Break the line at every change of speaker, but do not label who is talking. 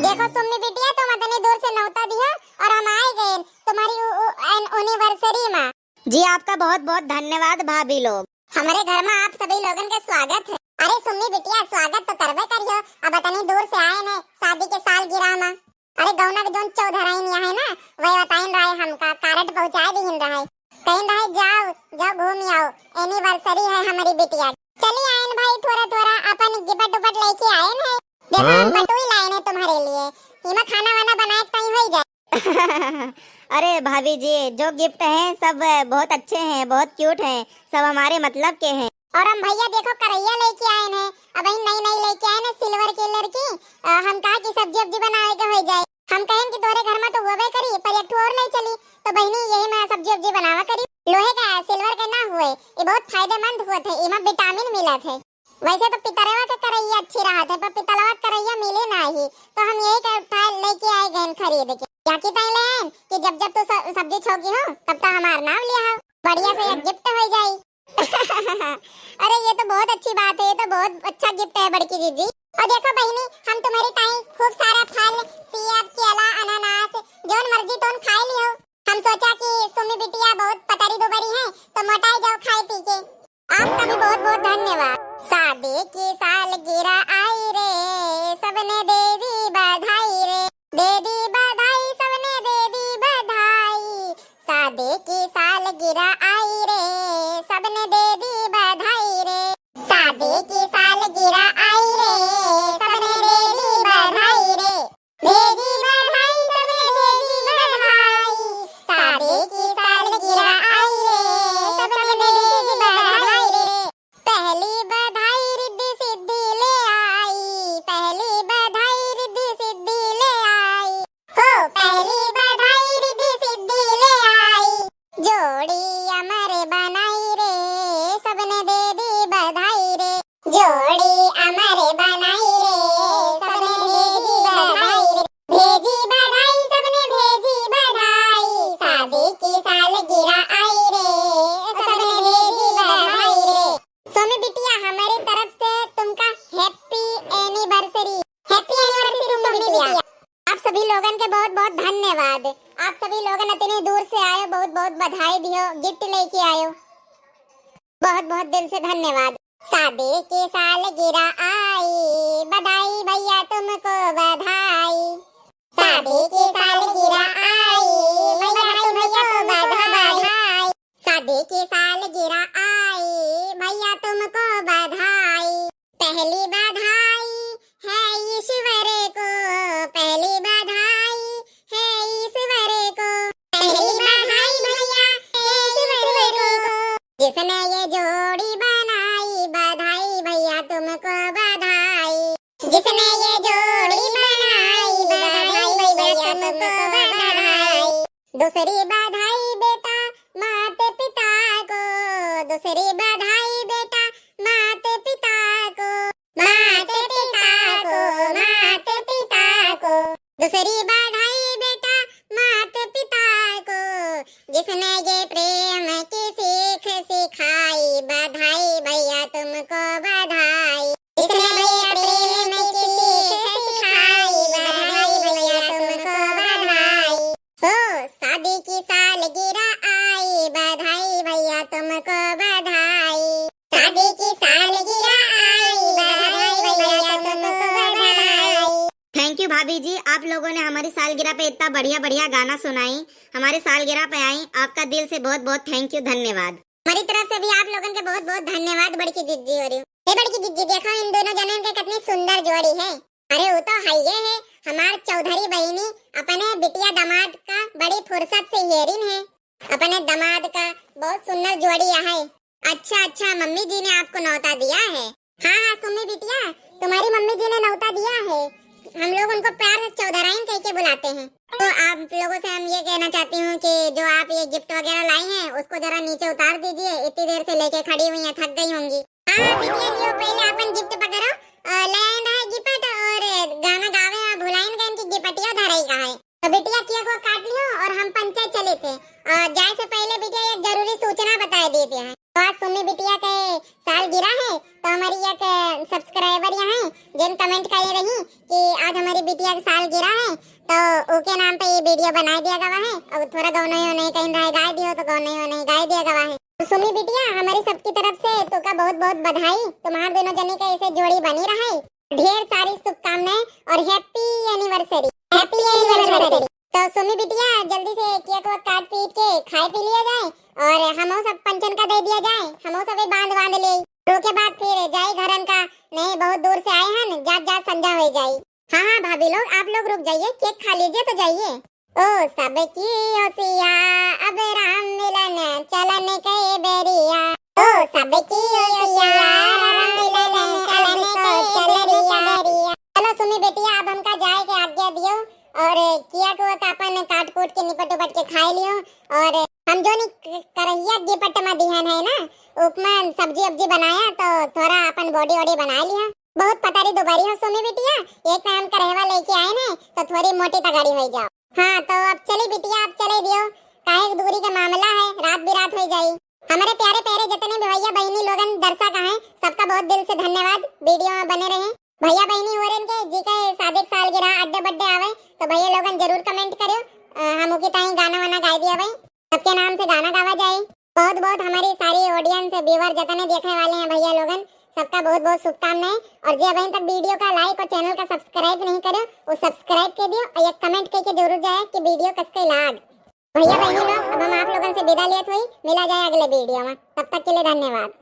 देखो सुम्मी बिटिया, तुम इतनी दूर से नौता दिया और हम आए गए तुम्हारी एनिवर्सरी में।
जी आपका बहुत बहुत धन्यवाद भाभी लोग।
हमारे घर में आप सभी लोगन के स्वागत है। अरे सुम्मी बिटिया, स्वागत तो करबे करियो, अब इतनी दूर से आए ने शादी के साल गिरा में। अरे गौना के जोन चौधराइन यहाँ है ना, वही बताइन रहा है हमका, कार्ड पहुँचा दी हिंद रहा है, कहीं रहा जाओ जाओ घूम आओ, एनिवर्सरी है हमारी बिटिया। चलिए आयन भाई, थोड़ा थोड़ा अपन गिफ्ट उपट लेके आए हैं। देखो हम बटुई लाए हैं तुम्हारे लिए, इमा खाना वाना बनाए कहीं हो जाए।
अरे भाभी जी, जो गिफ्ट हैं सब बहुत अच्छे हैं, बहुत क्यूट हैं, सब हमारे मतलब के हैं।
और हम भैया देखो करैया लेके आए हैं, अब नई नई लेके आए हैं सिल्वर कलर की। हम कहा कि सब्जी वब्जी बनाए के हो जाए, हम कहें कि तोरे घर में तो होवे करी, पर एक और नहीं चली, तो बहनी यही में सब्जी वब्जी बनावा करी। लोहे का सिल्वर का ना हुए, ये बहुत फायदेमंद हुए थे, इमा विटामिन मिला थे। वैसे तो पितरवा का करैया अच्छी रहा थे, पर पितलवा करैया मिले ना ही, तो हम यही का लेके आए गए खरीद के। क्या की तैले हैं कि जब जब तो सब्जी छोकी हो तब तक हमारा नाम लिया हो, बढ़िया से एक गिफ्ट हो जाए। अरे ये तो बहुत अच्छी बात है, ये तो बहुत अच्छा गिफ्ट है बड़की दीदी। और देखो बहनी, हम तुम्हारी ताई खूब सारा फल, सेब, केला, अनानास जोन मर्जी तोन खाए लियो। हम सोचा कि सुमी बिटिया बहुत पतरी दुबरी है, तो मोटाई जाओ खाए पी के। आपका भी बहुत बहुत धन्यवाद। शादी की सालगिरह आई रे, सबने दे दी बधाई रे, दे दी बधाई, सबने दे दी बधाई। शादी की सालगिरह आई रे, सबने दे दी बधाई रे, शादी की सालगिरह आई रे, सबने दे दी बधाई रे, दे दी बधाई, सबने दे दी बधाई। शादी की सालगिरह आई रे, सबने दे दी बधाई रे। पहली बधाई रिद्धि सिद्धि ले आई, पहली बधाई रिद्धि सिद्धि ले आई, हो पहली बधाई रिद्धि सिद्धि ले आई। जोड़ी अमर बनाई रे, सबने दे दी बधाई रे, जोड़ी अमर बनाई रे, सबने दे दी बधाई रे, भेजी बधाई, सबने भेजी बधाई। शादी की सालगिरह आई रे, सबने दे दी बधाई रे। सोमी बिटिया, हमारी तरफ से तुमका happy anniversary, happy anniversary Somi बिटिया। आप सभी लोगन के बहुत बहुत धन्यवाद। आप सभी लोगन इतने दूर से आए, बहुत बहुत बधाई दियो, गिफ्ट लेके आयो, बहुत बहुत दिल से धन्यवाद। शादी की सालगिरह आई, बधाई भैया तुमको बधाई। शादी की सालगिरह आई, भैया तुमको बधाई। शादी की सालगिरह आई, भैया तुमको बधाई। पहली बधाई है ईश्वर को, पहली बधाई है ईश्वर को, पहली बधाई भैया ईश्वर को, जिसने ये जोड़ी बनाई, बधाई भैया तुमको बधाई। जिसने ये जोड़ी बनाई, बधाई भैया तुमको बधाई। दूसरी बधाई बेटा माता पिता को, दूसरी बधाई बेटा माता पिता को, माता पिता को, माता पिता को। दूसरी बधाई बेटा माता पिता को, जिसने ये प्रेम की सीख सिखाई, बधाई भैया तुमको बधाई। जिसने भैया प्रेम की सीख सिखाई, बधाई भैया तुमको बधाई। हो शादी की सालगिरह आई, बधाई भैया तुमको बधाई। शादी की सालगिरह आई, बधाई भैया तुमको बधाई।
थैंक यू भाभी जी, आप लोगों ने हमारी सालगिरह पे इतना बढ़िया बढ़िया गाना सुनाई, हमारे सालगिरह पे आई, आपका दिल से बहुत बहुत थैंक यू, धन्यवाद।
हमारी तरफ से भी आप लोगों के बहुत बहुत धन्यवाद बड़की जिज्जी हो रही। हे बड़की जिज्जी, देखो इन दोनों जनों के कितनी सुंदर जोड़ी है। अरे वो तो है ये है हमार चौधरी बहनी, अपने बिटिया दामाद का बड़ी फुर्सत से हेरिन है, अपने दामाद का बहुत सुंदर जोड़ी है। अच्छा अच्छा, मम्मी जी ने आपको न्योता दिया है। हाँ हाँ सुम्मी बिटिया, तुम्हारी मम्मी जी ने न्योता दिया है, हम लोग उनको प्यार से चौधराइन कह के बुलाते हैं। तो आप लोगों से हम ये कहना चाहती हूँ कि जो आप ये गिफ्ट वगैरह लाई हैं उसको जरा नीचे उतार दीजिए, इतनी देर से लेके खड़ी हुई हैं, थक गई होंगी। हाँ बिटिया लियो, पहले अपन गिफ्ट पकड़ो, लाइन है गिफ्ट और गाना गावे भुलाइन गए कि गिफ्टिया धराई का है। तो बिटिया केक को काट लियो और हम पंचायत चले थे, और जाए से पहले बिटिया एक जरूरी सूचना बता देते हैं। तो आज सुम्मी बिटिया के साल गिरा है, तो हमारी एक सब्सक्राइबर यहाँ जिन कमेंट करे रही कि आज हमारी बिटिया के साल गिरा है तो ओके नाम पे ये वीडियो बना दिया गया है। और थोड़ा गौने होने कहीं रह गाय दियो तो गौने होने गाय दिया गया है। तो सुमी बिटिया हमारी सबकी तरफ से तो का बहुत बहुत बधाई। तुम्हारे दोनों जने का ऐसे जोड़ी बनी रहे। ढेर सारी शुभकामनाएं और हैप्पी एनिवर्सरी। Happy anniversary. तो सुमी बिटिया जल्दी से केक को काट पीट के खाए पी लिया जाए और हमो सब पंचन का दे दिया जाए। हमो सब बांध ले रोके बाद फिर जाए घरन का। नहीं बहुत दूर से आए हैं जात जात संजा हो जाए। हाँ भाभी लोग आप लोग रुक जाइए केक खा लीजिए तो जाइए। ओ सबकी ओसिया अब राम मिलन चलन के बेरिया। ओ सबकी ओसिया राम मिलन चलन के बेरिया। चलो सुमी बेटिया अब हमका जाए के आज्ञा दियो और किया को अपन काट कूट के निपट उपट के खाए लियो। और हम जो नहीं करहिया गिपट में दिहन है ना उपमा सब्जी अब्जी बनाया तो थोड़ा अपन बॉडी वॉडी बना लिया। बहुत पतारी दोबारी हो सुमी बिटिया। एक टाइम का रहवा लेके आए ने तो थोड़ी मोटी तगाड़ी हो जाओ। हाँ तो अब चली बिटिया अब चले दियो काहे दूरी का मामला है रात भी रात हो जाई। हमारे प्यारे प्यारे जितने भी भैया बहनी लोगन दर्शक हैं सबका बहुत दिल से धन्यवाद। वीडियो में बने रहे भैया बहनी हो रहे के जी के शादी सालगिरह अड्डे बड्डे आवे तो भैया लोगन जरूर कमेंट करियो। हम उके ताई गाना वाना गाय दिया भाई सबके नाम से गाना गावा जाए। बहुत बहुत हमारी सारी ऑडियंस व्यूअर जितने देखने वाले हैं भैया लोगन सबका बहुत बहुत शुभकामनाएं। और जो अभी तक वीडियो का लाइक और चैनल का सब्सक्राइब नहीं करो वो सब्सक्राइब कर दियो और एक कमेंट करके जरूर जाए कि वीडियो कसके लाग। भैया बहनी लोग अब हम आप लोगों से विदा लेते हुई मिला जाए अगले वीडियो में। तब तक के लिए धन्यवाद।